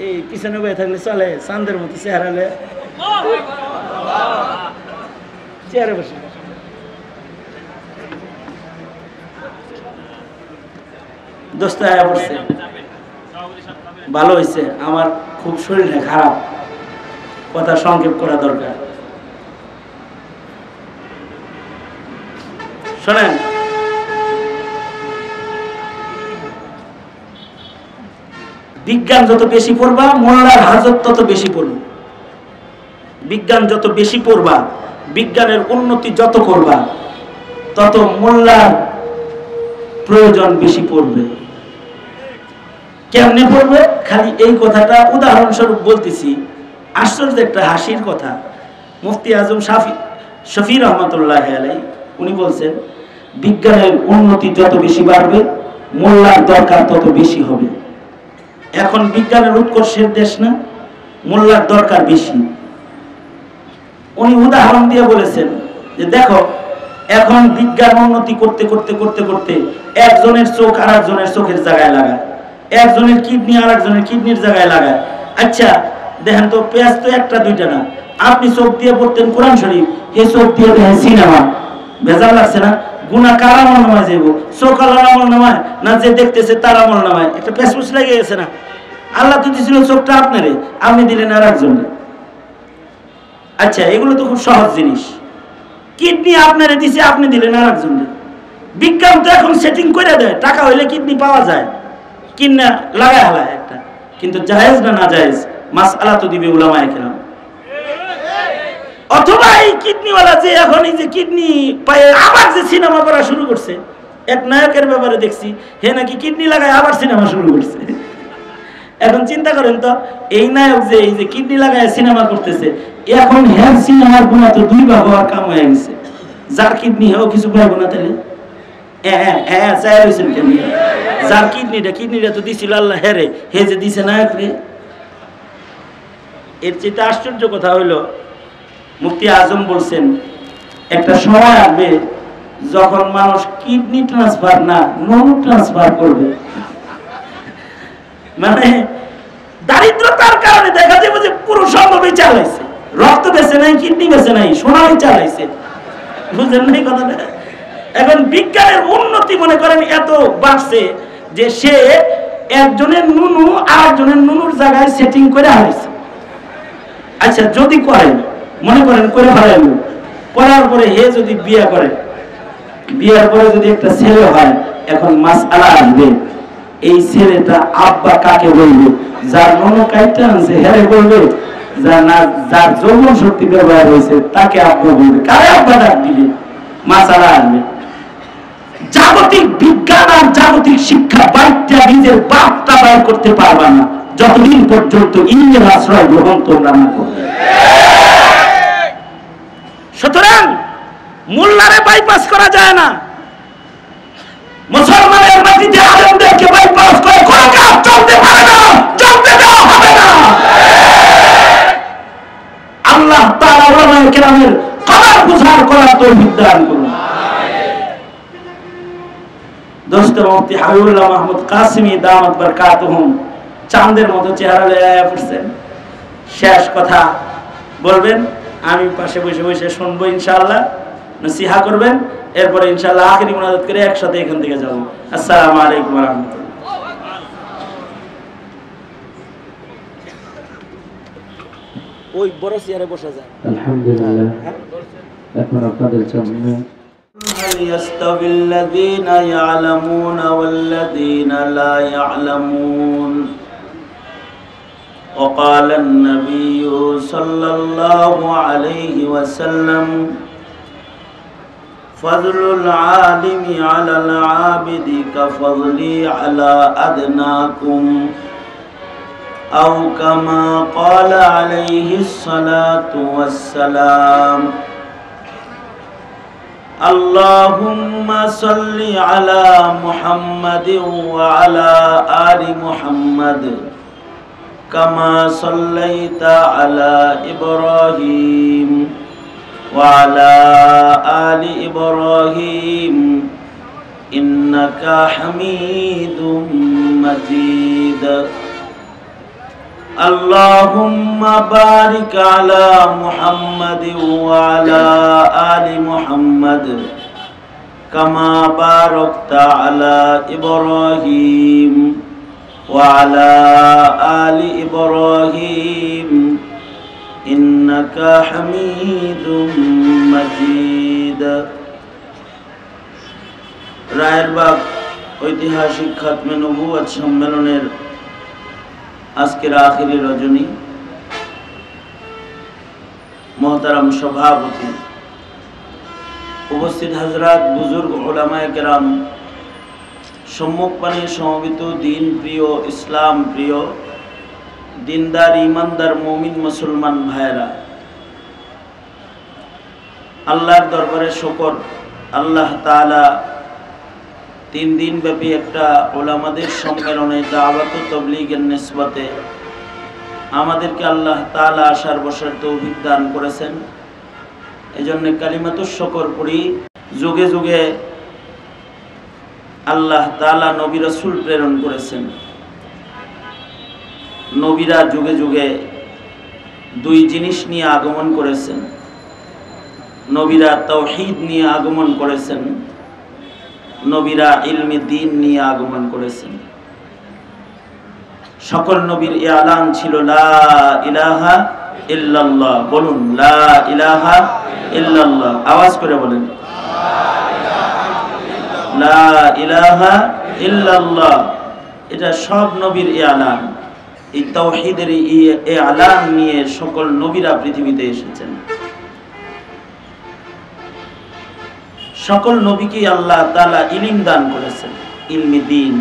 এই পিছনে বয়ে থাকলে চলে, চাঁদের মতো চেহারালে চেয়ারে বসে। দোস্ত আয়া বসছে, ভালো হয়েছে। আমার খুব শরীরটা খারাপ, কথা সংক্ষেপ করা দরকার। শোনেন, বিজ্ঞান যত বেশি পড়বা মোল্লার হাজত তত বেশি পড়বে। বিজ্ঞান যত বেশি পড়বা, বিজ্ঞানের উন্নতি যত করবা, তত মোল্লার প্রয়োজন বেশি পড়বে। কেমনে পড়বে? খালি এই কথাটা উদাহরণস্বরূপ বলতেছি, আশ্চর্য একটা হাসির কথা। মুফতি আজম শফি রহমতুল্লাহ আলাইহি উনি বলছেন, বিজ্ঞানের উন্নতি যত বেশি বাড়বে মোল্লার দরকার তত বেশি হবে। এখন বিজ্ঞানের উৎকর্ষের দেশ না, মোল্লার দরকার বেশি। উনি উদাহরণ দিয়ে বলেছেন যে দেখো, এখন বিজ্ঞান উন্নতি করতে করতে করতে করতে একজনের চোখ আর একজনের চোখের জায়গায় লাগায়, একজনের কিডনি আর একজনের কিডনির জায়গায় লাগায়। আচ্ছা দেখেন তো, পেঁয়াজ তো একটা দুইটা না। আপনি চোখ দিয়ে পড়তেন কোরআন শরীফ, এই চোখ দিয়ে দেখেন সিনেমা, ভেজাল লাগছে না? গুনাহ কার আমল নামায় যাইব? চোখ আল্লাহর আমল নামায় না যে দেখতেছে তার আমল নামায়? একটা পেশপুস লেগে গেছে না? আল্লাহ তো দিয়েছিল চোখটা আপনারে, আপনি দিলেন আর একজনে। আচ্ছা এগুলো তো খুব সহজ জিনিস। কিডনি আপনারে দিছে, আপনি দিলেন আর একজনে। বিজ্ঞান তো এখন সেটিং করে দেয়, টাকা হইলে কিডনি পাওয়া যায়, কিনা লাগায় হালায় একটা। কিন্তু জায়েজ না না জায়েজ মাসআলা তো দিবে উলামায়ে কেরাম। অথবা এই কিডনিওয়ালা যে এখন এই যে কিডনি পায়ে আবার যে সিনেমা করা শুরু করছে, এক নায়কের ব্যাপারে দেখছি, হে নাকি কিডনি লাগায় আবার সিনেমা শুরু করছে। এখন চিন্তা করেন তো, এই নায়ক যে এই যে কিডনি লাগায় সিনেমা করতেছে, এখন হ্যাঁ সিনেমার গুণা তো দুই ভাগ হওয়ার কাম হয়ে গেছে। যার কিডনি হেও কিছু পাইব না তাহলে যার কিডনিটা তো দিছিল আল্লাহ, হ্যাঁ রে, হে যে দিছে নায়ক রে। এর চেয়ে আশ্চর্য কথা হইল, মুফতি আজম বলছেন একটা সময় আসবে যখন মানুষ কিডনি ট্রান্সফার না নুন ট্রান্সফার করবে। মানে দারিদ্রতার কারণে দেখা যাবে যে পুরো সম্ভবই চালাইছে, রক্ত বেঁচে নাই, কিডনি বেঁচে নাই, সোনাই চালাইছে। বুঝলেন না কথাটা? এখন বিজ্ঞানের উন্নতি মনে করেন এত বাড়ছে যে সে একজনের নুনু আর একজনের নুনুর জায়গায় সেটিং করে হারাইছে। আচ্ছা যদি করেন, মনে করেন করে ফেলেন, করার পরে হে যদি বিয়ে করে, বিয়ের পরে যদি একটা ছেলে হয়, এখন মাসআলা আসবে, এই ছেলেটা আব্বা কাকে বলবে? যার নুনু কাইটা আনছে হেরে বলবে, যার যৌবন শক্তি ব্যবহার হয়েছে তাকে আব্বা বলবে, কারে আব্বা ডাক দিবে? মাসআলা আসবে। জাগতিক বিজ্ঞান আর জাগতিক শিক্ষা বাইকটা নিজের বাপটা বাইর করতে পারবা না যতদিন পর্যন্ত ইন্দ্রের আশ্রয় গ্রহণ তোমরা না করবে। সুতরাং মোল্লারে বাইপাস করা যায় না। মুসলমানের মাটিতে আলেমদেরকে বাইপাস করে কোনো কাজ চলতে পারে না, চলতে দেওয়া হবে না। আল্লাহ তাআলা উলামায়ে কেরামের কদর বুঝার করার তৌফিক দান করুন। দোস্ত মুফতি হাবিবুল্লাহ মাহমুদ কাসিমি দামাত বারকাতুহুম চাঁদের মতো চেহারা লয়ে পড়ছেন। শেষ কথা বলবেন, আমি পাশে বসে বসে শুনবো, ইনশাআল্লাহ নসিহা করবেন, এরপরে ইনশাআল্লাহ আখিরি মুনাজাত করে একসাথে এখান থেকে যাব। আসসালামু আলাইকুম ওয়া রাহমাতুল্লাহ। ওই বড় চেয়ারে বসা যায়। আলহামদুলিল্লাহ। এখন আপনাদের সামনে هل يستوي الذين يعلمون والذين لا يعلمون وقال النبي صلى الله عليه وسلم فضل العالم على العابد كفضلي على أدناكم أو كما قال عليه الصلاة والسلام اللهم صل على محمد وعلى آل محمد كما صليت على إبراهيم وعلى آل إبراهيم ইন্নাকা হামিদুম মাজিদ। আল্লাহুম্মা বারিক আলা মুহাম্মাদিন ওয়া আলা আলি মুহাম্মাদ কামা বারাকতা আলা ইব্রাহিম ওয়া আলা আলি ইব্রাহিম ইন্নাকা হামিদুম মাজিদ। রায়েরবাগ ঐতিহাসিক খাতমে নবুয়ত সম্মেলনের আজকের আখিরি রজনী, মোহতারাম সভাপতি, উপস্থিত হযরত, বুজুর্গ, উলামায়ে কেরাম, সম্মুখপানে সমবেত দিন প্রিয়, ইসলাম প্রিয়, দিনদার, ইমানদার, মুমিন মুসলমান ভাইরা, আল্লাহর দরবারে শুকর। আল্লাহ তাআলা 3 দিন ব্যাপী একটা উলামাদের সম্মেলনে দাওয়াত ও তাবলীগের নিসবতে আমাদেরকে আল্লাহ তাআলা আসার বসার তৌফিক দান করেছেন। এজন্য কালিমাতুশ শুকর পড়ি। যুগে যুগে আল্লাহ তাআলা নবী রাসূল প্রেরণ করেছেন। নবীরা যুগে যুগে 2 জিনিস নিয়ে আগমন করেছেন। নবীরা তাওহীদ নিয়ে আগমন করেছেন, নবীরা ইলমে দ্বীন নিয়ে আগমন করেছেন। সকল নবীর ইলান ছিল লা ইলাহা ইল্লাল্লাহ। বলুন লা ইলাহা ইল্লাল্লাহ, আওয়াজ করে বলেন লা ইলাহা ইল্লাল্লাহ। এটা সব নবীর ইলান। এই তাওহীদের ইলান নিয়ে সকল নবীরা পৃথিবীতে এসেছেন। সকল নবীকে আল্লাহ তাআলা ইলম দান করেছেন, ইলমে দ্বীন।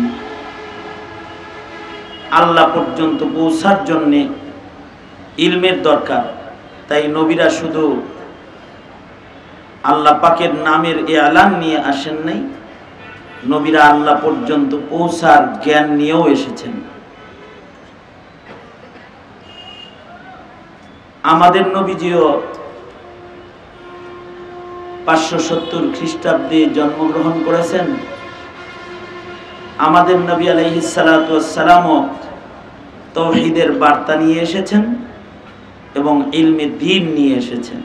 আল্লাহ পর্যন্ত পৌঁছার জন্য ইলমের দরকার। তাই নবীরা শুধু আল্লাহ পাকের নামের ইলান নিয়ে আসেন নাই, নবীরা আল্লাহ পর্যন্ত পৌঁছার জ্ঞান নিয়েও এসেছেন। আমাদের নবীজিও 570 খ্রিস্টাব্দে জন্মগ্রহণ করেছেন। আমাদের নবী আলাইহিস সালাতু ওয়াস সালামও তাওহীদের বার্তা নিয়ে এসেছেন এবং ইলমে দ্বীন নিয়ে এসেছেন।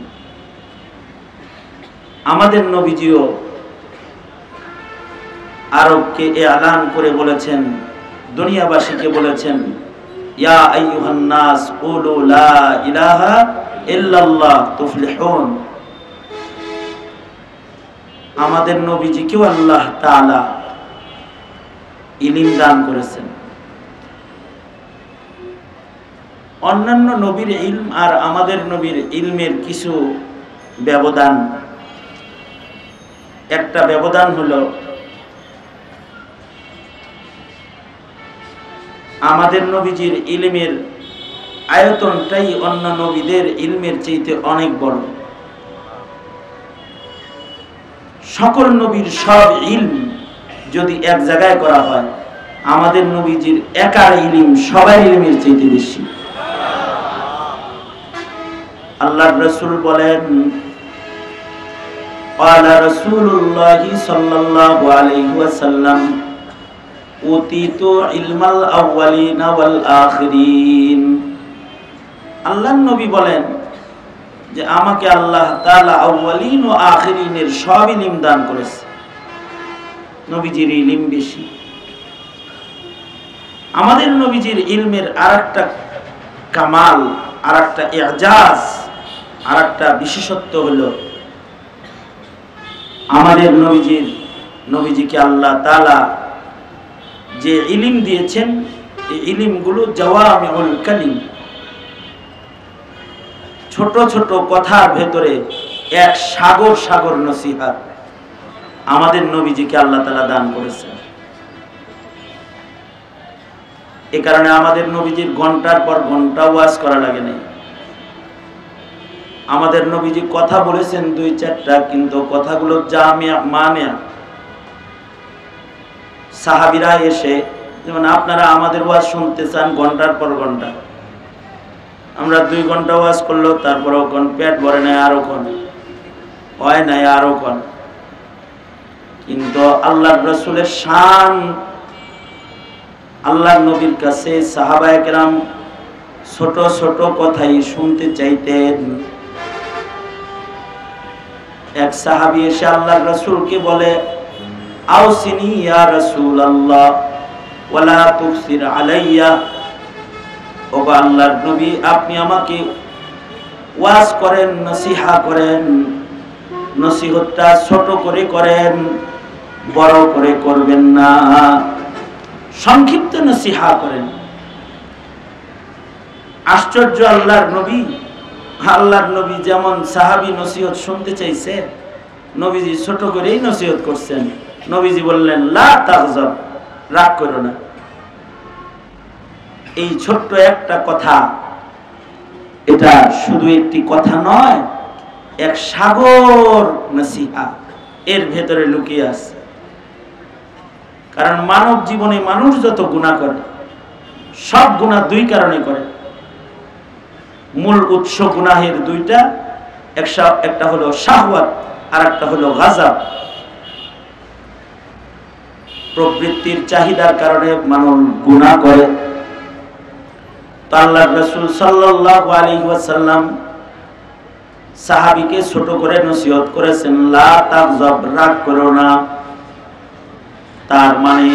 আমাদের নবীজিও আরবকে এলান করে বলেছেন, দুনিয়াবাসীকে বলেছেন, ইয়া আইয়ুহান নাস কুলু লা ইলাহা ইল্লাল্লাহ তুফলিহুন। আমাদের নবীজিকেও আল্লাহ তাআলা ইলম দান করেছেন। অন্যান্য নবীর ইলম আর আমাদের নবীর ইলমের কিছু ব্যবধান। একটা ব্যবধান হলো, আমাদের নবীজির ইলমের আয়তনটাই অন্য নবীদের ইলমের চাইতে অনেক বড়। সকল নবীর সব ইলম যদি এক জায়গায় করা হয়, আমাদের নবীজির একার ইলম সবার ইলমের চাইতে বেশি। আল্লাহর রাসূল বলেন, ক্বালা রাসূলুল্লাহ সাল্লাল্লাহু আলাইহি ওয়াসাল্লাম উতিতু ইলমাল আউয়ালিনা ওয়াল আখিরিন। আল্লাহর নবী বলেন যে আমাকে আল্লাহ তাআলা আউয়ালিন ও আখিরিনের সব ইলম দান করেছে। নবীজির ইলম বেশি। আমাদের নবীজির ইলমের আরেকটা কামাল, আরেকটা ইজাজ, আরেকটা বিশেষত্ব হলো, আমাদের নবীজিকে আল্লাহ তাআলা যে ইলম দিয়েছেন, এই ইলমগুলো জাওয়ামিউল কালিম, ছোট ছোট কথার ভেতরে এক সাগর সাগর নসিহত আমাদের নবীজিকে আল্লাহ তাআলা দান করেছেন। এই কারণে আমাদের নবীজির ঘন্টার পর ঘন্টা ওয়াজ করা লাগে না। আমাদের নবীজি কথা বলেছেন 2-4টা, কিন্তু কথাগুলো জামিয়া মানিয়া। সাহাবীরা এসে, যেমন আপনারা আমাদের ওয়াজ শুনতে চান ঘন্টার পর ঘন্টা, আমরা 2 ঘন্টা ওয়াজ করলো, তারপরেও কোন পেট ভরে নাই, আরো কোন হয় নাই, আরো কোন। কিন্তু আল্লাহর রাসূলের শান, আল্লাহর নবীর কাছে সাহাবায়ে কেরাম ছোট ছোট কথাই শুনতে চাইতেন। এক সাহাবী এসে আল্লাহর রাসূলকে বলে, আউসিনি ইয়া রাসূলুল্লাহ ওয়ালা তুকসির আলাইয়া, ও আল্লাহর নবী আপনি আমাকে ওয়াজ করেন, নসিহা করেন, নসিহতটা ছোট করে করেন, বড় করে করবেন না, সংক্ষিপ্ত নসিহা করেন। আশ্চর্য আল্লাহর নবী যেমন সাহাবী নসিহত শুনতে চাইছে, নবীজি ছোট করেই নসিহত করছেন। নবীজি বললেন, লা তাগজাব, রাগ করো না। এই ছোট্ট একটা কথা, এটা শুধু একটি কথা নয়, এক সাগর নসিহা এর ভেতরে লুকিয়ে আছে। কারণ মানব জীবনে মানুষ যত গুনাহ করে, সব গুনাহ দুই কারণে করে। মূল উৎস গুনাহের দুইটা, একটা হলো শাহওয়াত আর একটা হলো গাযাব। প্রবৃত্তির চাহিদার কারণে মানুষ গুনাহ করে। তো আল্লাহর রাসূল সাল্লাল্লাহু আলাইহি ওয়াসাল্লাম সাহাবীকে ছোট করে নসিহত করেছেন, লা তাগজাব, রাগ করো না। তার মানে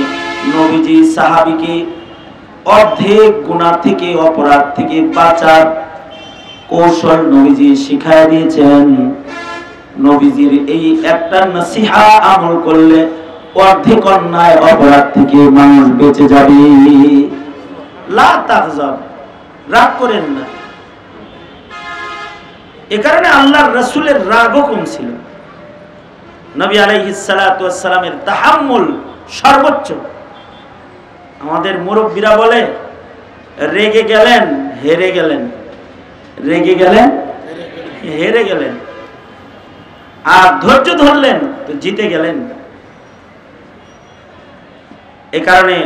নবীজি সাহাবীকে অর্ধেক গুনাহ থেকে, অপরাধ থেকে বাঁচার কৌশল নবীজি শিখায় দিয়েছেন। নবীজির এই একটা নসিহা আমল করলে অর্ধেক অন্যায় অপরাধ থেকে মানুষ বেঁচে যাবে। লা তাগজাব, রাগ করেন না। এ কারণে আল্লাহর রাসূলের রাগও কম ছিল। নবী আলাইহিস সালাতু ওয়াস সালামের তাহাম্মুল সর্বোচ্চ। আমাদের মুরব্বীরা বলে, রেগে গেলেন হেরে গেলেন, রেগে গেলেন হেরে গেলেন, আর ধৈর্য ধরলেন তো জিতে গেলেন। এ কারণে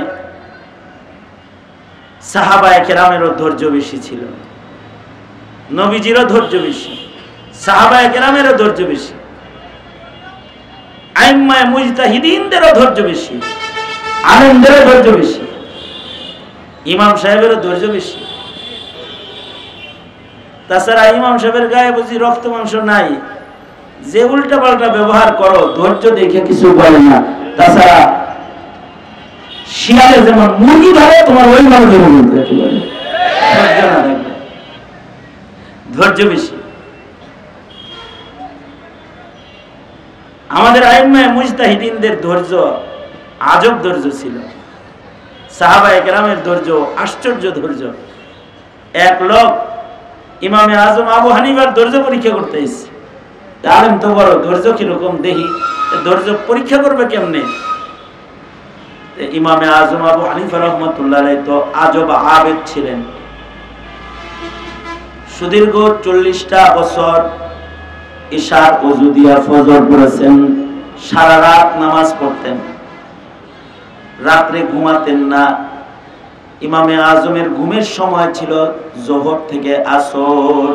সাহাবায়ে কেরামেরও ধৈর্য বেশি ছিল, নবীজিরও ধৈর্য বেশি, সাহাবায়ে কেরামেরও ধৈর্য বেশি, আইম্মায়ে মুজতাহিদিনদেরও ধৈর্য বেশি, আলেমদেরও ধৈর্য বেশি, ইমাম সাহেবেরও ধৈর্য বেশি। তাছাড়া ইমাম সাহেবের গায়ে বুঝি রক্ত মাংস নাই, যে উল্টা পাল্টা ব্যবহার করো ধৈর্য দেখে কিছু বলে না। তাছাড়া শিয়ালে যেমন মুরগি ধরে, তোমার ওই ভাবে ধৈর্য বেশি। আমাদের আইম্মায়ে মুজতাহিদিনদের ধৈর্য আজব ধৈর্য ছিল। সাহাবায়ে কেরামের ধৈর্য আশ্চর্য ধৈর্য। এক লোক ইমামে আজম আবু হানিফার ধৈর্য পরীক্ষা করতে এসেছে। আলেম তো বড়, ধৈর্য কিরকম দেখি, ধৈর্য পরীক্ষা করবে কেমনে? ইমামে আজম আবু হানিফা রাহমাতুল্লাহ আলাইহি তো আজব আবেদ ছিলেন। সুদীর্ঘ 40টা বছর ইশার ওযু দিয়া ফজর পড়েছেন, সারা রাত নামাজ পড়তেন, রাত্রে ঘুমাতেন না। ইমামে আজমের ঘুমের সময় ছিল যোহর থেকে আসর।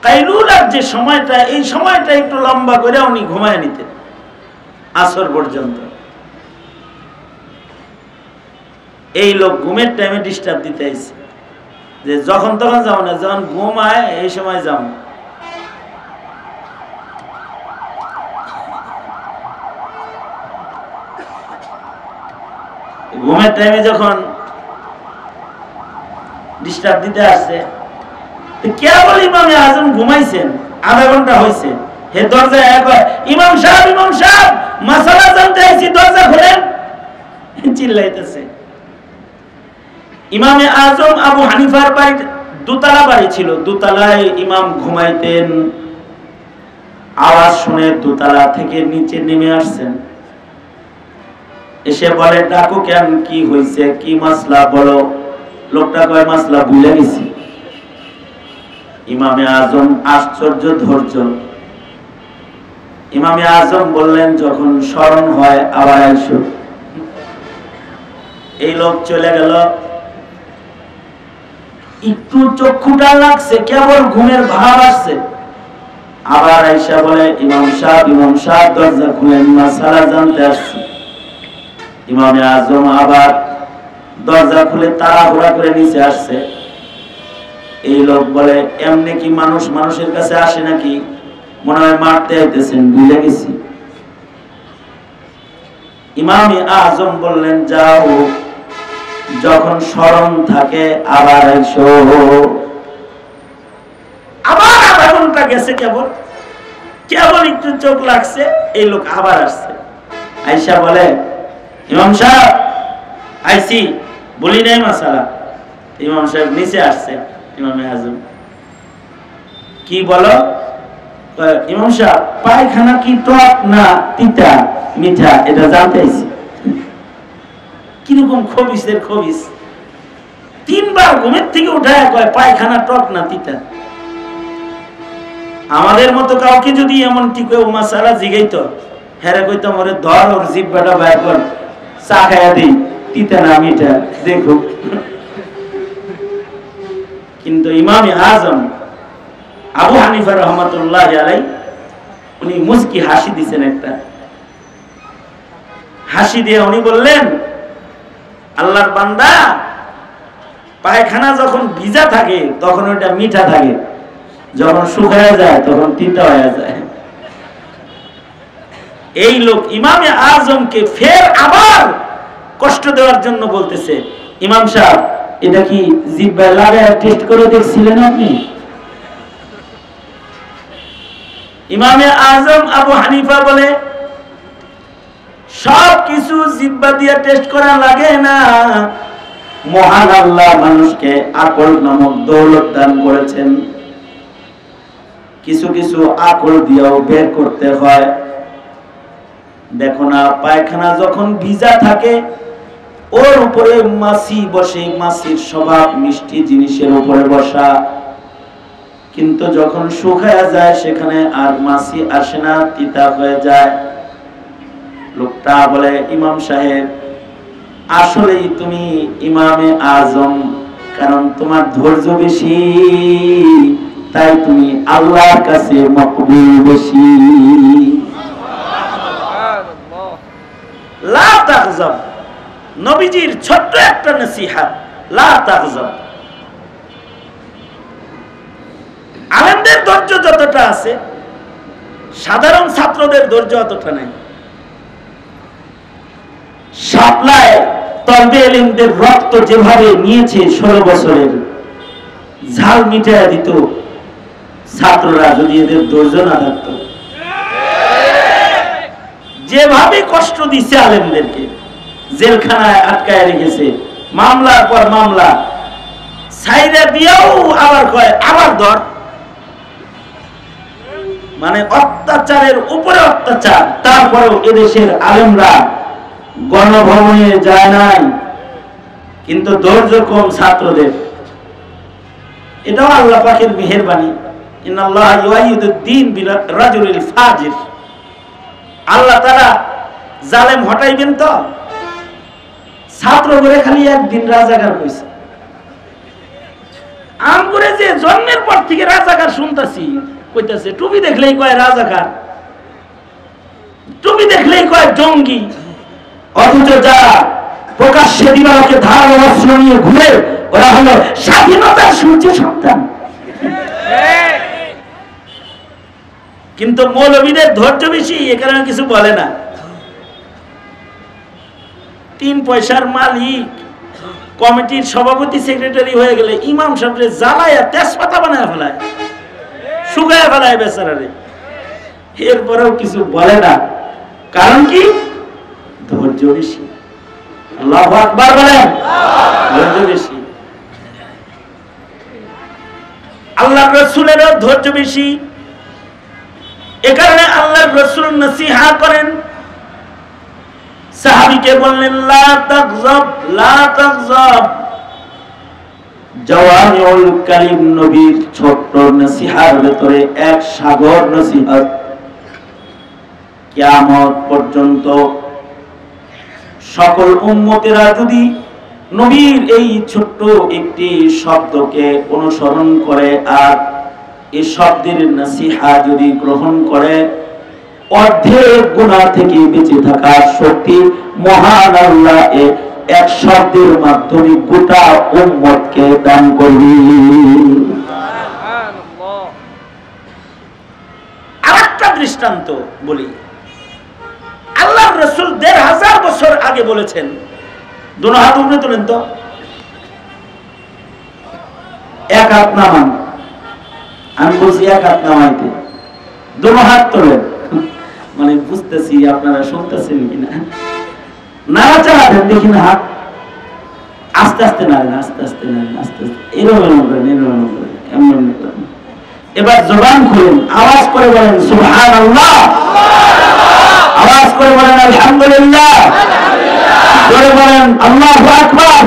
কাইলুলার যে সময়টা, এই সময়টা একটু লম্বা করে উনি ঘুমায় নিতেন আসর পর্যন্ত। এই লোক ঘুমের টাইমে ডিস্টার্ব দিতে আইছে, যে যখন তখন যাও না, যখন ঘুম আয় এই সময় যাও। ঘুমের টাইমে যখন ডিস্টার্ব দিতে আসছে, কেবল ইমামে আজম ঘুমাইছেন, আধা ঘন্টা হয়েছে, হে দরজা ইমাম সাহেব মাসালা জানতে আইছি, দরজা খোলেন, চিল্লাইতেছে। ইমামে আজম আবু হানিফার বাড়ি দোতলা বাড়ি ছিল, দোতলায় ইমাম ঘুমাইতেন। আওয়াজ শুনে দোতলা থেকে নিচে নেমে আসছেন, এসে বলে, ডাকো কেন, কি হয়েছে, কি মাসলা বলো। লোকটা কয়, মাসলা ভুলে গেছি। ইমামে আজম আশ্চর্য ধৈর্য। ইমামে আজম বললেন, যখন স্মরণ হয় আবার আইসো। এই লোক চলে গেল। একটু চক্ষুটা লাগছে, কেবল ঘুমের ভাব আসছে, আবার আয়েশা বলে ইমাম সাহেব দরজা খুলেন, মাসালা জানতে আসছি। ইমামে আজম আবার দরজা খুলে তাড়াহুড়া করে নিচে আসছে। এই লোক বলে এমনি কি মানুষ মানুষের কাছে আসে নাকি, মনে হয় মারতে আইতেছেন, ভুলে গেছি। ইমামে আজম বললেন যাও, যখন স্মরণ থাকে আবার আইসো। আবার আধা ঘন্টা গেছে, কেবল একটু চোখ লাগছে, এই লোক আবার আসছে। আয়েশা বলে ইমাম সাহেব আইসি, বলি নাই মাসালা। ইমাম সাহেব নিচে আসছে। ইমামে আজম কি বলো? ইমাম সাহেব পায়খানা কি টক না তিতা মিঠা এটা জানতে আইছি। কিরকম খবিসের খবিস, 3 বার ঘুমের থেকে উঠায় কয় পায়খানা টক না তিতা। আমাদের মতো কাউকে যদি এমন ঠিক মাসালা জিগাইতো, হেরে কইতাম ওরে ধর, ওর জিহ্বাটা বাইর কর, চা খাইয়া দিই, তিতা না মিঠা দেখো। কিন্তু ইমামে আজম আবু হানিফা রহমাতুল্লাহ আলাইহি উনি মুস্কি হাসি দিয়েছেন, একটা হাসি দিয়ে উনি বললেন আল্লাহর বান্দা, পায়খানা যখন ভিজা থাকে তখন ওটা মিঠা থাকে, যখন শুকায় যায় তখন তিতা হয়ে যায়। এই লোক ইমামে আজমকে ফের আবার কষ্ট দেওয়ার জন্য বলতেছে, ইমাম সাহেব এটা কি জিহ্বায় লাগায় টেস্ট করে দেখছিলেন আপনি? ইমামে আজম আবু হানিফা বলে সব কিছু জিহ্বা দিয়ে টেস্ট করা লাগে না, মহান আল্লাহ মানুষকে আকল নামক দৌলত দান করেছেন, কিছু কিছু আকল দিয়েও বের করতে হয়। দেখো না, পায়খানা যখন ভিজা থাকে ওর উপরে মাছি বসে, মাছির স্বভাব মিষ্টি জিনিসের উপরে বসা, কিন্তু যখন শুকায়া যায় সেখানে আর মাছি আসে না, তিতা হয়ে যায়। লোকটা বলে ইমাম সাহেব আসলেই তুমি ইমামে আজম, কারণ তোমার ধৈর্য বেশি, তাই তুমি আল্লাহর কাছে মকবুল বেশি। লা তাগজাব, নবীজির ছোট্ট একটা নসিহত, লা তাগজাব। আলেমদের ধৈর্য যতটা আছে, সাধারণ ছাত্রদের ধৈর্য অতটা নাই। শাপলায় তলবে এলিমদের রক্ত যেভাবে নিয়েছে 16 বছরের, ঝাল মিটাইয়া দিত ছাত্ররা যদি এদের ধৈর্য না থাকতো। যেভাবে কষ্ট দিচ্ছে আলেমদেরকে, জেলখানায় আটকায় রেখেছে, মামলার পর মামলা, ছাইরা দিয়েও আবার কয় আবার ধর, মানে অত্যাচারের উপরে অত্যাচার। তারপরেও এদেশের আলেমরা গণভবনে যায় নাই, কিন্তু ধৈর্য কম ছাত্রদের। এটাও আল্লাহ পাকের মেহেরবানি। ইন্নাল্লাহ ইউআইয়িদুদ-দ্বীন বিরাজুলিল ফাজির। আল্লাহ তাআলা জালেম হটাইবেন তো, ছাত্র করে খালি একদিন রাজাকার কইছে। আম করে যে জন্মের পর থেকে রাজাকার শুনতাছি, কইতাছে টুপি দেখলেই কয় রাজাকার, টুপি দেখলেই কয় জঙ্গি। অথচ যারা প্রকাশ্যে দিবালোকে ধারালো অস্ত্র নিয়ে ঘুরে, ওরা হলো স্বাধীনতার সূর্য সন্তান। কিন্তু মৌলবীদের ধৈর্য বেশি, এ কারণে কিছু বলে না। 3 পয়সার মালিক কমিটির সভাপতি সেক্রেটারি হয়ে গেলে ইমাম সাহেবরে জ্বালায়া তেজপাতা বানায় ফেলায়, শুকায় ফেলায় বেচারারে, এরপরেও কিছু বলে না। কারণ কি? ধৈর্য বেশি। আল্লাহু আকবার বলেন, ধৈর্য বেশি। আল্লাহর রাসূলেরও ধৈর্য বেশি। এ কারণে আল্লাহর রাসূল নসিহত করেন, সাহাবীকে বললেন লা তাগজাব, লা তাগজাব। জাওয়ামিউল কালিম নবীর ছোট্ট নসিহতের ভিতরে এক সাগর নসিহত। কিয়ামত পর্যন্ত সকল উম্মতেরা যদি নবীর এই ছোট্ট একটি শব্দকে অনুসরণ করে আর এই শব্দের নসিহা যদি গ্রহণ করে অর্ধেক গুনাহ থেকে বেঁচে থাকার শক্তি মহান আল্লাহ এক শব্দের মাধ্যমে গোটা উম্মতকে দান করবেন। আরেকটা দৃষ্টান্ত বলি, আল্লাহর রাসূল ১৫০০ বছর আগে বলেছেন, দুনো হাত উপরে তোলেন তো, এক হাত নামান, আমি বলছি এক হাত নামাইতে, দুনো হাত তোলেন, মানে বুঝতেছি আপনারা শুনতেছেন কিনা, নাড়াচাড়া দেন দেখি না, হাত আস্তে আস্তে নাড়েন, আস্তে আস্তে নাড়েন, আস্তে আস্তে এরকম করেন, এরকম করেন, এমন করেন। এবার জবান খুলেন, আওয়াজ করে বলেন সুবহানাল্লাহ, আওয়াজ করে বলেন আলহামদুলিল্লাহ, জোরে বলেন আল্লাহু আকবার,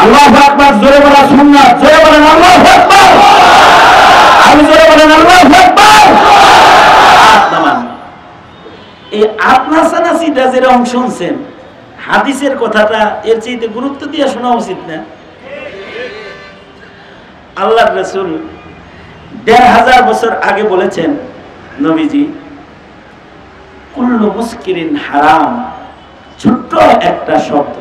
আল্লাহু আকবার, জোরে বলা সুন্নাত, জোরে বলেন আল্লাহু আকবার, আমি জোরে বলেন আল্লাহু আকবার। এই আপনার সানাসিটা যেরকম শুনছেন, হাদিসের কথাটা এর চাইতে গুরুত্ব দিয়ে শোনা উচিত না? আল্লাহর রাসূল ১৫০০ বছর আগে বলেছেন, নবীজি, কুল্লু মুস্কিরিন হারাম, ছোট্ট একটা শব্দ,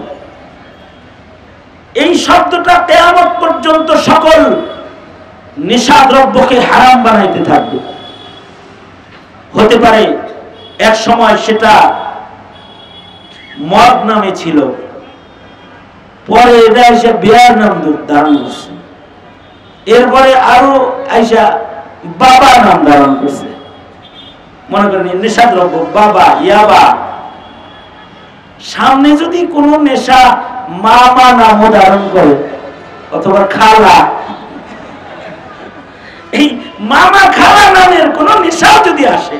এই শব্দটা কিয়ামত পর্যন্ত সকল নেশাদ্রব্যকে হারাম বানাইতে থাকবে। হতে পারে এক সময় সেটা মদ নামে ছিল, পরে এটা এসে বিয়ার নাম ধারণ করছে, এরপরে আরো আইসা বাবা নাম ধারণ করছে। মনে করেন নেশাদ্রব্য বাবা, ইয়াবা, সামনে যদি কোনো নেশা মামা নামও ধারণ করে অথবা খালা, এই মামা খালা নামের কোন নেশাও যদি আসে,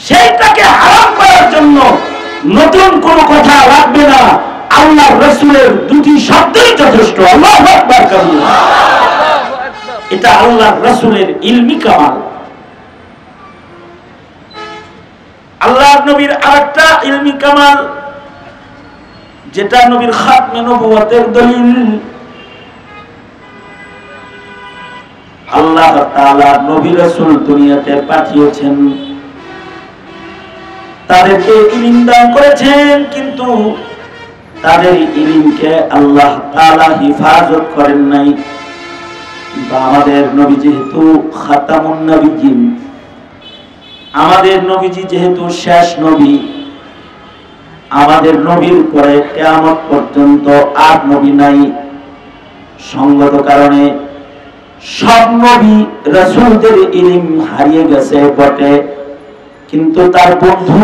সেইটাকে হারাম করার জন্য নতুন কোন কথা লাগবে না, আল্লাহর রাসূলের দুটি শব্দই যথেষ্ট। আল্লাহু আকবার কাবীর। এটা আল্লাহর রাসূলের ইলমি কামাল। আল্লাহর নবীর আরেকটা ইলমি কামাল, যেটা নবীর খাতমে নবুয়তের দলিল, আল্লাহ তাআলা নবী রাসূল দুনিয়াতে পাঠিয়েছেন, তাদেরকে ইলম দান করেছেন, কিন্তু তাদের ইলমকে আল্লাহ তাআলা হিফাজত করেন নাই। আমাদের নবী যেহেতু খাতামুন নবিয়্যিন, আমাদের নবীজি যেহেতু শেষ নবী, আমাদের নবীর পরে কিয়ামত পর্যন্ত আর নবী নাই। সঙ্গত কারণে সব নবী রাসূলদের ইলম হারিয়ে গেছে বটে, কিন্তু তার বন্ধু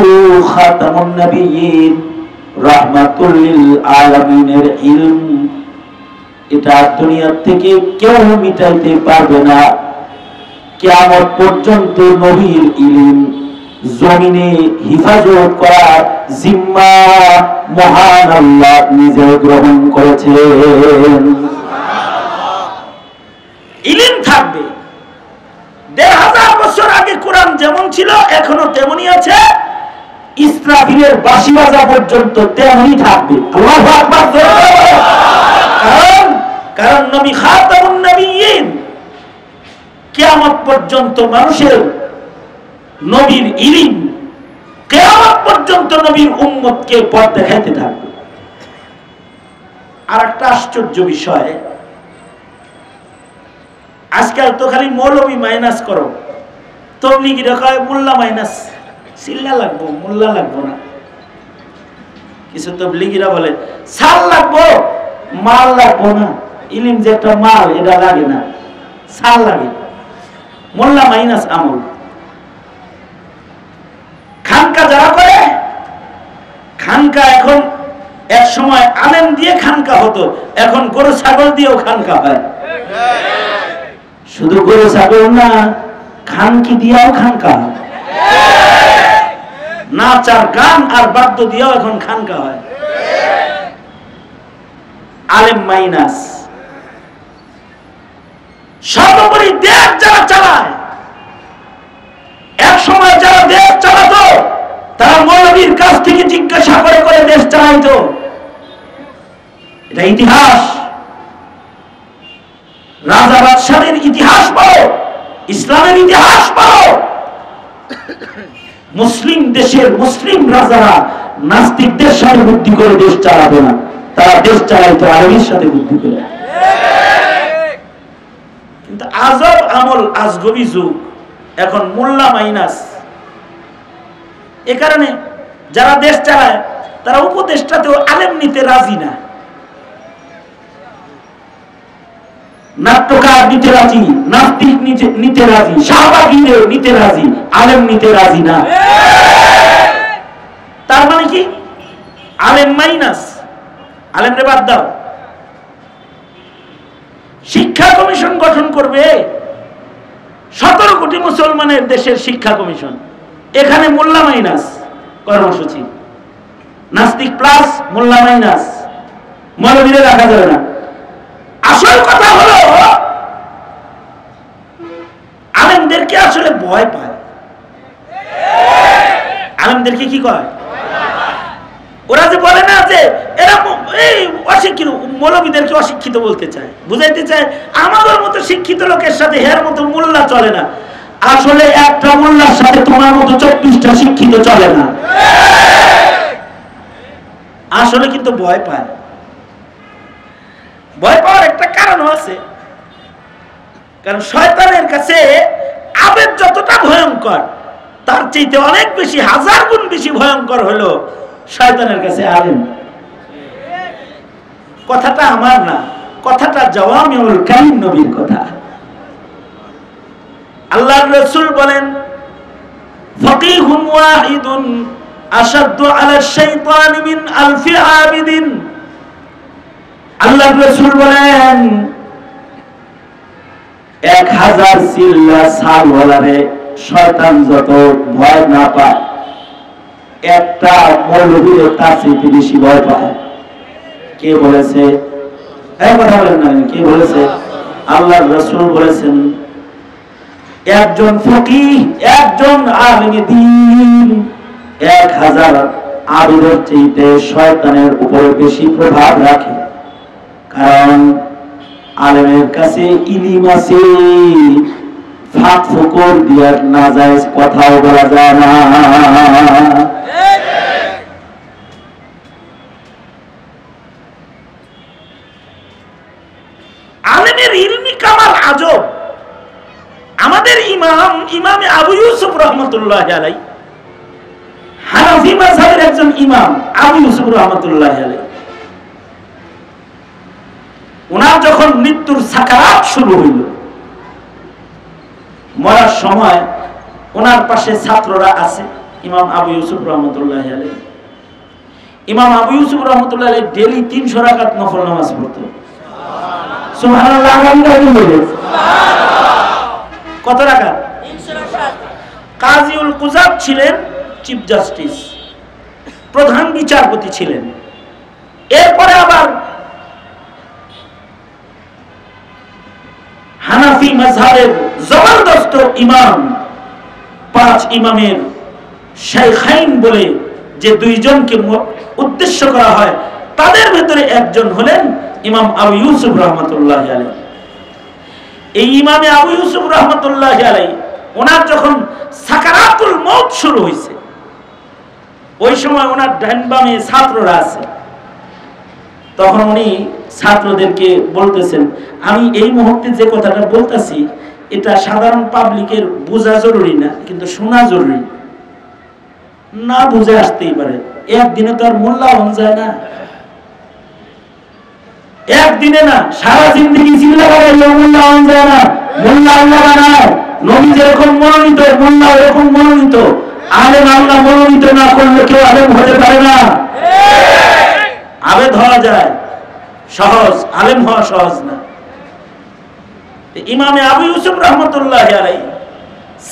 খাতামুন নবিয়্যিন রাহমাতুল লিল আলামিনের ইলম, এটা দুনিয়া থেকে কেউ মিটাইতে পারবে না। কিয়ামত পর্যন্ত নবীর ইলম জমিনে হিফাজত করার জিম্মা মহান আল্লাহ নিজে গ্রহণ করেছেন। ইলম থাকবে। ১৫০০ বছর আগে কোরআন যেমন ছিল এখনো তেমনই আছে, ইসরাফিলের বাঁশি বাজা পর্যন্ত তেমনই থাকবে। আল্লাহু আকবার। কারণ নবী খাতামুন নবিয়্যিন, কিয়ামত পর্যন্ত মানুষের নবীর ইলম, কিয়ামত পর্যন্ত নবীর উম্মতকে পথ দেখাইতে থাকবে। আর একটা আশ্চর্য বিষয়, আজকাল তো খালি মৌলবী মাইনাস করো, তবলিগীরা কয় মোল্লা মাইনাস, চিল্লা লাগবো, মোল্লা লাগবো না। কিছু তবলিগীরা বলে সাল লাগবো, মাল লাগবো না, ইলম যে একটা মাল এটা লাগে না, সাল লাগে। মোল্লা মাইনাস আমল। খানকা যারা করে, খানকা এখন এক সময় আলেম দিয়ে খানকা হতো, এখন গরু ছাগল দিয়েও খানকা হয়। শুধু গরু ছাগল না, খানকি দিয়েও খানকা হয়, নাচ আর গান আর বাদ্য দিয়েও এখন খানকা হয়। আলেম মাইনাস। সর্বোপরি দেশ যারা চালায়, এক সময় যারা দেশ চালাতো তারা মৌলবীর কাছ থেকে জিজ্ঞাসা করে করে দেশ চালাইতো, এটা ইতিহাস। রাজা বাদশাহের ইতিহাস পড়ো, ইসলামের ইতিহাস পড়ো। মুসলিম দেশের মুসলিম রাজারা নাস্তিকদের সাথে বুদ্ধি করে দেশ চালাবে না, তারা দেশ চালাইতো আরবির সাথে বুদ্ধি করে। কিন্তু আজব আমল, আজগবি যুগ, এখন মোল্লা মাইনাস। এ কারণে যারা দেশ চালায় তারা উপদেষ্টাতেও আলেম নিতে রাজি না, নাট্যকার নিতে রাজি, নাস্তিক নিতে রাজি, শাহবাগীদের নিতে রাজি, আলেম নিতে রাজি না। তার মানে কি? আলেম মাইনাস, আলেম রে বাদ দাও। শিক্ষা কমিশন গঠন করবে 17 কোটি মুসলমানের দেশের শিক্ষা কমিশন, এখানে মোল্লা মাইনাস কর্মসূচি, নাস্তিক প্লাস মোল্লা মাইনাস, মৌলবীরে রাখা যাবে না। আসল কথা হলো আলেমদেরকে আসলে ভয় পায়। আলেমদেরকে কি কয়? ওরা যে বলে না যে এরা এই অশিক্ষিত, মৌলবীদেরকে অশিক্ষিত বলতে চায়, বুঝাইতে চায় আমাদের মতো শিক্ষিত লোকের সাথে হের মতো মোল্লা চলে না। আসলে একটা মোল্লার সাথে তোমার মতো 24টা শিক্ষিত চলে না। আসলে কিন্তু ভয় পায়। ভয় পাওয়ার একটা কারণ আছে, কারণ শয়তানের কাছে আবেগ যতটা ভয়ঙ্কর, তার চাইতে অনেক বেশি, 1000 গুণ বেশি ভয়ঙ্কর হলো শয়তানের কাছে আলেম। কথাটা আমার না, কথাটা জাওয়ামিউল কালিম নবীর কথা। আল্লাহর রাসূল বলেন, ফাকিহুন ওয়াহিদুন আশাদ্দু আলা শাইতানি মিন আলফি আবিদিন। আল্লাহর রাসূল বলেন 1000 সিল্লা সালওয়ালারে শয়তান যত ভয় না পায়, একটা মৌলবীর তার চেয়ে বেশি ভয় পায়। কে বলেছে? কথা বলেন না, কে বলেছে? আল্লাহর রাসূল বলেছেন, একজন ফকিহ, একজন আলিমে দ্বীন 1000 আবিদের চাইতে শয়তানের উপরে বেশি প্রভাব রাখে। কারণ আলেমের কাছে ইলম আছে, ফাঁক ফোকর দিয়ে নাজায়েজ কথাও বলা যায় না। আলেমের ইলমি কামাল আজব। আমাদের ইমামে আবু ইউসুফ রহমতুল্লাহ আলাইহি, হানাফি মাযহাবের একজন ইমাম আবু ইউসুফ রহমতুল্লাহ আলাইহি, ওনার যখন মৃত্যুর সাকারাত শুরু হইল, মরার সময় ওনার পাশে ছাত্ররা আছে, ইমাম আবু ইউসুফ রহমতুল্লাহ আলাইহি। ইমাম আবু ইউসুফ রহমতুল্লাহ আলাইহি ডেইলি 300 রাকাত নফল নামাজ পড়তো। সুবহানাল্লাহ। কত রাকাত? 300 রাকাত। কাজীউল কুযাত ছিলেন চিফ জাস্টিস, প্রধান বিচারপতি ছিলেন। এরপরে আবার হানাফি মাযহাবের জবরদস্ত ইমাম, 5 ইমামের শাইখাইন বলে যে 2 জনকে উদ্দেশ্য করা হয়, তাদের ভিতরে একজন হলেন ইমাম আবু ইউসুফ রহমতুল্লাহ আলাইহি। এই ইমামে আবু ইউসুফ রহমতুল্লাহ আলাইহি ওনার যখন সাকারাতুল মউত শুরু হয়েছে, ওই সময় ওনার ডান বামে ছাত্ররা আছে। তখন উনি ছাত্রদেরকে বলতেছেন, আমি এই মুহূর্তে যে কথাটা বলতেছি এটা সাধারণ পাবলিকের বোঝা জরুরি না, কিন্তু শোনা জরুরি। না বুঝে আসতেই পারে, একদিনে তো আর মোল্লা হন যায় না, একদিনে না, সারা জিন্দেগি চিল্লা বানাইলেও মোল্লা হন যায় না। মোল্লা আল্লাহ বানায়, নবী যেরকম মনোনীত, মোল্লা এরকম মনোনীত। আলেম আল্লাহ মনোনীত না করলে কেউ আলেম হতে পারে না। আবেদ হওয়া যায় সহজ, আলেম হওয়া সহজ না। ইমামে আবু ইউসুফ রহমতুল্লাহ আলাইহি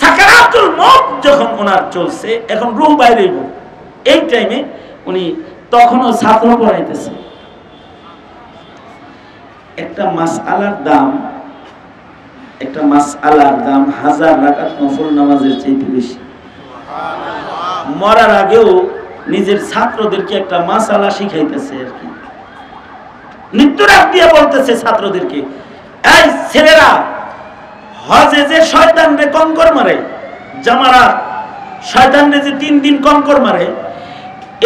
সাকারাতুল মউত যখন ওনার চলছে, এখন রূহ বাইরে, এই টাইমে উনি তখনও ছাত্র পড়াইতেছে। একটা মাসআলার দাম 1000 রাকাত নফল নামাজের চাইতে বেশি। মরার আগেও নিজের ছাত্রদেরকে একটা মাসআলা শিখাইতেছে আর কি। মৃত্যুর আগ দিয়ে বলতেছে ছাত্রদেরকে, এই ছেলেরা, হজে যে শয়তানরে কঙ্কর মারে, জামারা শয়তানরে যে 3 দিন কঙ্কর মারে,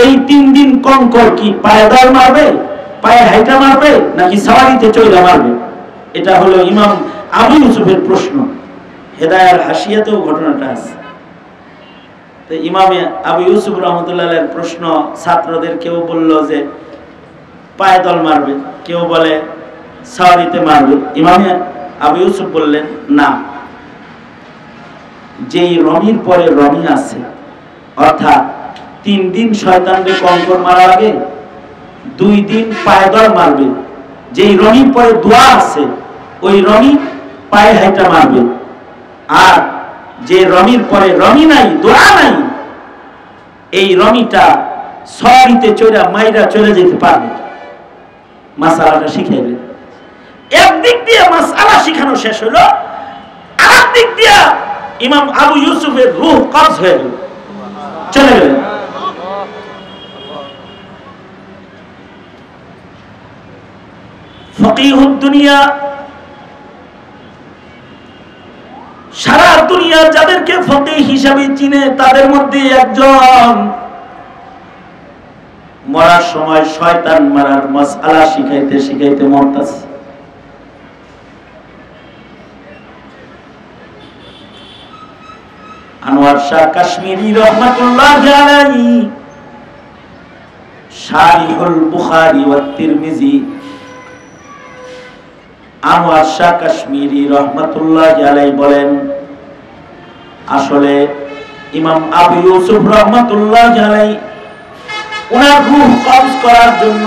এই 3 দিন কঙ্কর কি পায়ে দল মারবে, পায়ে হাইটা মারবে, নাকি সাওয়ারিতে চইলা মারবে? এটা হলো ইমাম আবু ইউসুফের প্রশ্ন। হেদায়ার হাসিয়াতেও ঘটনাটা আছে। তো ইমামে আবু ইউসুফ রহমতুল্লাহ আলাইহির প্রশ্ন, ছাত্রদের কেউ বলল যে পায়ে দল মারবে, কেউ বলে সাওয়ারিতে মারবে। ইমামে আবু ইউসুফ বললেন, না, যেই রমির পরে রমি আছে, অর্থাৎ 3 দিন শয়তানকে কঙ্কর মারা লাগে, 2 দিন পায়ে দল মারবে। যেই রমির পরে দোয়া আছে, ওই রমি পায়ে হাইটা মারবে। আর যে রমির পরে রমি নাই, দোয়া নাই, এই রমিটা সরিতে চড়া মাইরা চলে যেতে পারবে। মাসালাটা শিখাইলেন। একদিক দিয়ে মাসালা শিখানো শেষ হলো, আর দিক দিয়ে ইমাম আবু ইউসুফের রূহ কবজ হয়ে গেল, চলে গেলেন। ফকিহুদ দুনিয়া, সারা দুনিয়া যাদেরকে ফকিহ হিসাবে চিনে, তাদের মধ্যে একজন মরার সময় শয়তান মারার মাসআলা শিখাইতে শিখাইতে মরতাছে। আনোয়ার শাহ কাশ্মীরি রহমাতুল্লাহি আলাইহি শারিহুল বুখারী ওয়া তিরমিজি, আনোয়ার শাহ কাশ্মীরি রহমাতুল্লাহি আলাইহি বলেন, আসলে ইমাম আবু ইউসুফ রহমাতুল্লাহি আলাইহি ওনার রূহ কবজ করার জন্য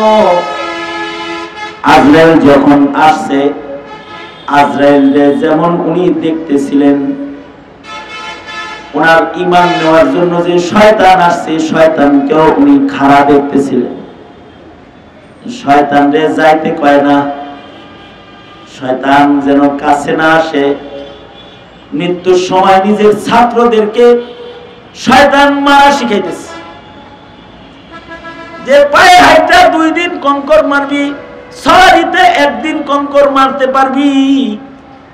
আজরাইল যখন আসছে, আজরাইলকে যেমন উনি দেখতেছিলেন, ওনার ঈমান নেওয়ার জন্য যে শয়তান আসছে, শয়তানকেও উনি খাড়া দেখতেছিলেন। শয়তানরে যাইতে কয় না, শয়তান যেন কাছে না আসে। মৃত্যুর সময় নিজের ছাত্রদেরকে শয়তান মারা শিখাইতেছে, যে পায়ে হাইটা 2 দিন কঙ্কর মারবি, সওয়ারিতে 1 দিন কঙ্কর মারতে পারবি,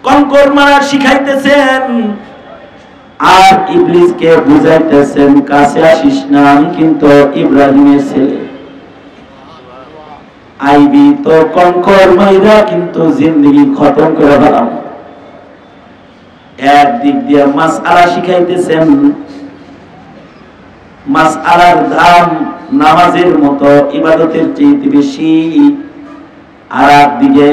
কঙ্কর মারা শিখাইতেছেন। আর ইবলিসকে বুঝাইতেছেন, কাছে আসিস না, আমি কিন্তু ইব্রাহিমের ছেলে, আইবি তো কঙ্কর মাইরা কিন্তু জিন্দেগি খতম করে ফেলাম। একদিক দিয়ে মাসআলা শিখাইতেছেন, মাসআলার দাম নামাজের মতো ইবাদতের চেয়ে বেশি। আর একদিকে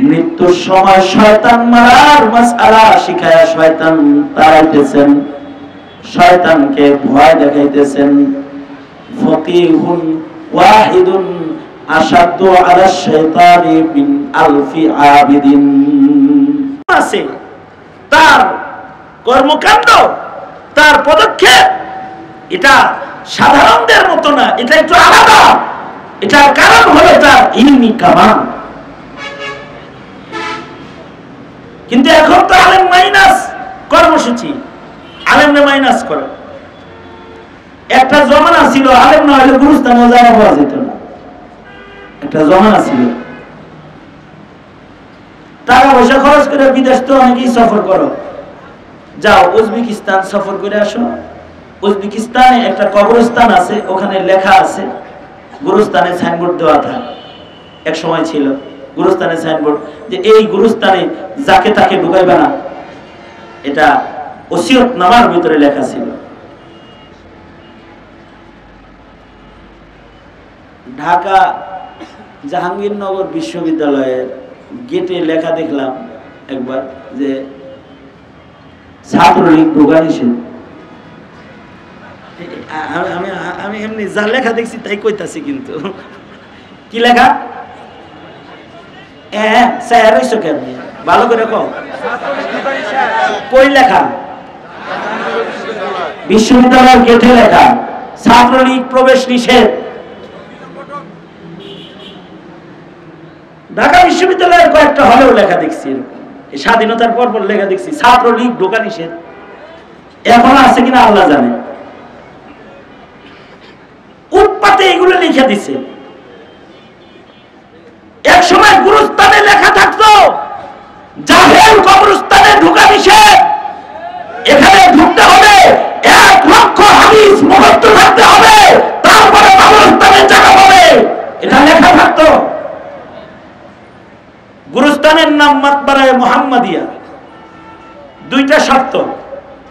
মৃত্যুর সময় শয়তান মারার মাসআলা শিখায়া শয়তান তাড়াইতেছেন, শয়তানকে ভয় দেখাইতেছেন। ফকিহুন ওয়াহিদুন আশাদ্দু আলা শাইতানি মিন আলফি আবিদিন। আছে তার কর্মকাণ্ড, তার পদক্ষেপ, এটা সাধারণদের মতো না, এটা একটু আলাদা। এটার কারণ হলো তার ইলমি কামাল। কিন্তু এখন তো আলেম মাইনাস কর্মসূচি, আলেমরে মাইনাস করে। একটা জমানা ছিল আলেম না হলে গুরুস্থানে যাওয়া পাওয়া যেত না, একটা জমানা ছিল। টাকা পয়সা খরচ করে বিদেশ তো অনেকেই সফর করো, যাও উজবেকিস্তান সফর করে আসো। উজবেকিস্তানে একটা কবরস্থান আছে, ওখানে লেখা আছে, গুরুস্থানে সাইনবোর্ড দেওয়া থাকে, এক সময় ছিল গুরুস্থানে সাইনবোর্ড, যে এই গুরুস্থানে যাকে তাকে ঢুকাইবে না, এটা ওসিয়ত নামার ভিতরে লেখা ছিল। ঢাকা জাহাঙ্গীরনগর বিশ্ববিদ্যালয়ের গেটে লেখা দেখলাম একবার, যে ছাত্রলীগ ঢোকা নিষেধ। আমি এমনি যা লেখা দেখছি তাই কইতাছি, কিন্তু কি লেখা? ভালো করে কই লেখা? বিশ্ববিদ্যালয়ের গেটে লেখা ছাত্রলীগ প্রবেশ নিষেধ। ঢাকা বিশ্ববিদ্যালয়ের কয়েকটা হলেও লেখা দেখছি, স্বাধীনতার পর লেখা দেখছি ছাত্রলীগ ঢোকা নিষেধ। এখন আছে কিনা আল্লাহ জানে। উৎপাতে এগুলো লিখে দিছে। এক সময় গুরুস্থানে লেখা থাকতো নিষেধ, এখানে ঢুকতে হবে 1 লক্ষ হাদিস মুখস্থ থাকতে হবে, তারপরে কবরস্থানের জায়গা হবে, এটা লেখা থাকতো। গুরুস্থানের নাম মাকবারায়ে মুহাম্মাদিয়া, 2টা শর্ত।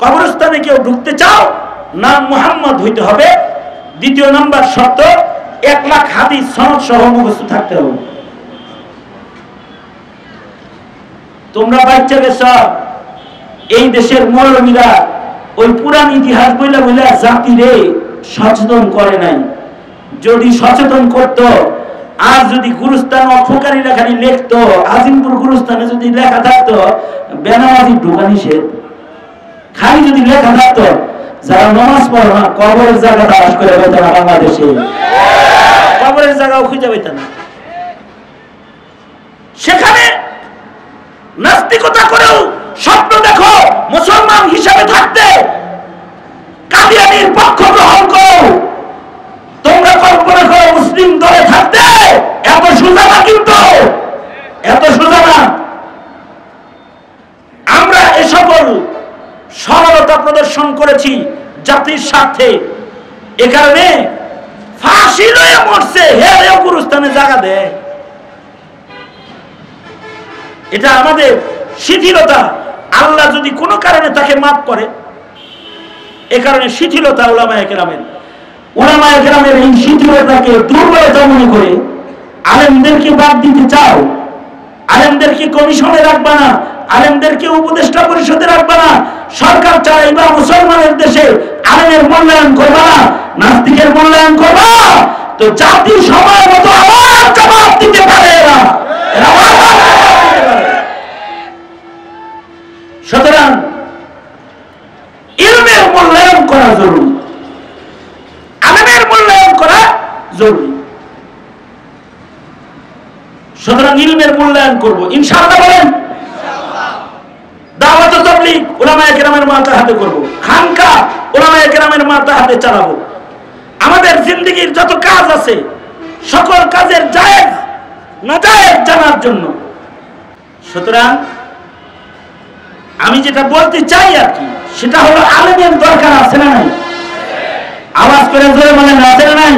কবরস্থানে কেউ ঢুকতে চাও, নাম মুহাম্মদ হইতে হবে। 2য় নাম্বার শর্ত, 1 লাখ হাদিস সনদ সহ মুখস্থ থাকতে হবে। তোমরা বাচ্চা গেছ, এই দেশের মৌলবীরা ওই পুরান ইতিহাস বইলা বইলা জাতিরে সচেতন করে নাই। যদি সচেতন করত, আর যদি গুরুস্থান অফকারীরা খালি লিখতো, আজিমপুর গুরুস্থানে যদি লেখা থাকতো বেনামাজি ঢোকা নিষেধ, খালি যদি লেখা থাকতো যারা নামাজ পড়ে না কবরের জায়গা তালাশ করে পেত না, বাংলাদেশে কবরের জায়গাও খুঁজে পেত না। সেখানে নাস্তিকতা করেও স্বপ্ন দেখো মুসলমান হিসাবে থাকতে, কাদিয়ানীর পক্ষ গ্রহণ করো। তোমরা কল্পনা করো মুসলিম দলে থাকতে, এত সোজা না, কিন্তু এত সোজা না। আমরা এ সকল সরলতা প্রদর্শন করেছি জাতির স্বার্থে। এ কারণে ফাঁসি লয়ে মরছে, হেরেও গুরুস্থানে জায়গা দেয়। এটা আমাদের শিথিলতা। আল্লাহ যদি কোনো কারণে তাকে মাফ করে, এ কারণে শিথিলতা উলামায়ে কেরামের। উলামায়ে কেরামের এই শিথিলতাকে দুর্বলতা মনে করে আলেমদেরকে বাদ দিতে চাও, আলেমদেরকে কমিশনে রাখবা না, আলেমদেরকে উপদেষ্টা পরিষদে রাখবা না, সরকার চালাইবা মুসলমানের দেশে, আলেমের মূল্যায়ন করবা না, নাস্তিকের মূল্যায়ন করবা, তো জাতি সময় মতো আবার জবাব দিতে পারে না। সুতরাং ইলমের মূল্যায়ন করা জরুরি, আলেমের মূল্যায়ন করা জরুরি। সুতরাং ইলমের মূল্যায়ন করব ইনশাআল্লাহ। বলেন দাওয়াত ও তাবলীগ উলামায়ে কেরামের মাথা হাতে করব, খানকা উলামায়ে কেরামের মাথা হাতে চালাবো। আমাদের জিন্দেগীর যত কাজ আছে সকল কাজের জায়েজ নাজায়েজ জানার জন্য। সুতরাং আমি যেটা বলতে চাই আর কি, সেটা হলো আলেমের দরকার আছে না নাই? আওয়াজ করে জোরে বলেন, আছে না নাই?